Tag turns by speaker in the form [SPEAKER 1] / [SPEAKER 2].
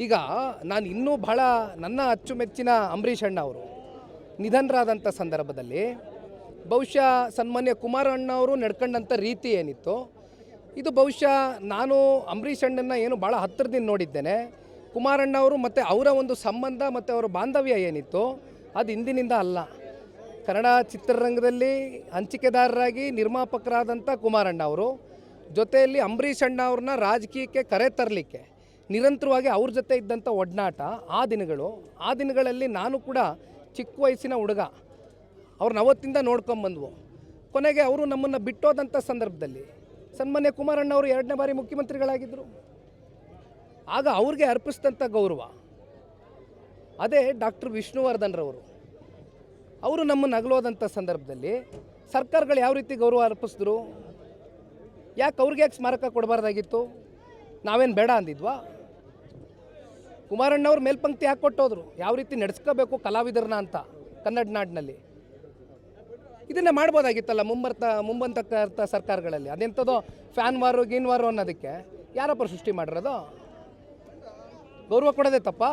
[SPEAKER 1] ಈಗ ನಾನು ಇನ್ನೂ ಬಹಳ ನನ್ನ ಅಚ್ಚುಮೆಚ್ಚಿನ ಅಂಬರೀಷ್ ಅಣ್ಣ ಅವರು ನಿಧನರಾದಂಥ ಸಂದರ್ಭದಲ್ಲಿ ಬಹುಶಃ ಸನ್ಮಾನ್ಯ ಕುಮಾರಣ್ಣ ಅವರು ನಡ್ಕೊಂಡಂಥ ರೀತಿ ಏನಿತ್ತು, ಇದು ಬಹುಶಃ ನಾನು ಅಂಬರೀಷ್ ಅಣ್ಣನ ಏನು ಭಾಳ ಹತ್ತಿರದಿಂದ ನೋಡಿದ್ದೇನೆ. ಕುಮಾರಣ್ಣ ಅವರು ಮತ್ತು ಅವರ ಒಂದು ಸಂಬಂಧ ಮತ್ತು ಅವರ ಬಾಂಧವ್ಯ ಏನಿತ್ತು ಅದು ಇಂದಿನಿಂದ ಅಲ್ಲ. ಕನ್ನಡ ಚಿತ್ರರಂಗದಲ್ಲಿ ಹಂಚಿಕೆದಾರರಾಗಿ ನಿರ್ಮಾಪಕರಾದಂಥ ಕುಮಾರಣ್ಣ ಅವರು ಜೊತೆಯಲ್ಲಿ ಅಂಬರೀಷ್ ಅಣ್ಣ ಅವ್ರನ್ನ ರಾಜಕೀಯಕ್ಕೆ ಕರೆ ತರಲಿಕ್ಕೆ ನಿರಂತರವಾಗಿ ಅವ್ರ ಜೊತೆ ಇದ್ದಂಥ ಒಡನಾಟ ಆ ದಿನಗಳಲ್ಲಿ ನಾನು ಕೂಡ ಚಿಕ್ಕ ವಯಸ್ಸಿನ ಹುಡುಗ, ಅವ್ರನ್ನ ಅವತ್ತಿಂದ ನೋಡ್ಕೊಂಬಂದ್ವು. ಕೊನೆಗೆ ಅವರು ನಮ್ಮನ್ನು ಬಿಟ್ಟೋದಂಥ ಸಂದರ್ಭದಲ್ಲಿ ಸನ್ಮಾನ್ಯ ಕುಮಾರಣ್ಣ ಅವರು 2ನೇ ಬಾರಿ ಮುಖ್ಯಮಂತ್ರಿಗಳಾಗಿದ್ದರು. ಆಗ ಅವ್ರಿಗೆ ಅರ್ಪಿಸಿದಂಥ ಗೌರವ ಅದೇ ಡಾಕ್ಟರ್ ವಿಷ್ಣುವರ್ಧನ್ರವರು. ಅವರು ನಮ್ಮನ್ನು ಅಗಲೋದಂಥ ಸಂದರ್ಭದಲ್ಲಿ ಸರ್ಕಾರಗಳು ಯಾವ ರೀತಿ ಗೌರವ ಅರ್ಪಿಸಿದ್ರು? ಯಾಕೆ ಅವ್ರಿಗೆ ಯಾಕೆ ಸ್ಮಾರಕ ಕೊಡಬಾರ್ದಾಗಿತ್ತು? ನಾವೇನು ಬೇಡ ಅಂದಿದ್ವಾ? ಕುಮಾರಣ್ಣವ್ರು ಮೇಲ್ಪಂಕ್ತಿ ಯಾಕೆ ಕೊಟ್ಟೋದ್ರು, ಯಾವ ರೀತಿ ನಡೆಸ್ಕೋಬೇಕು ಕಲಾವಿದರನ್ನ ಅಂತ ಕನ್ನಡ ನಾಡಿನಲ್ಲಿ. ಇದನ್ನೇ ಮಾಡ್ಬೋದಾಗಿತ್ತಲ್ಲ ಮುಂಬಂತ ಸರ್ಕಾರಗಳಲ್ಲಿ. ಅದೆಂಥದೋ ಫ್ಯಾನ್ ವಾರು ಗೀನ್ ವಾರು ಅನ್ನೋದಕ್ಕೆ ಯಾರಪ್ಪ ಸೃಷ್ಟಿ ಮಾಡಿರೋದು? ಗೌರವ ಕೊಡೋದೇ ತಪ್ಪ?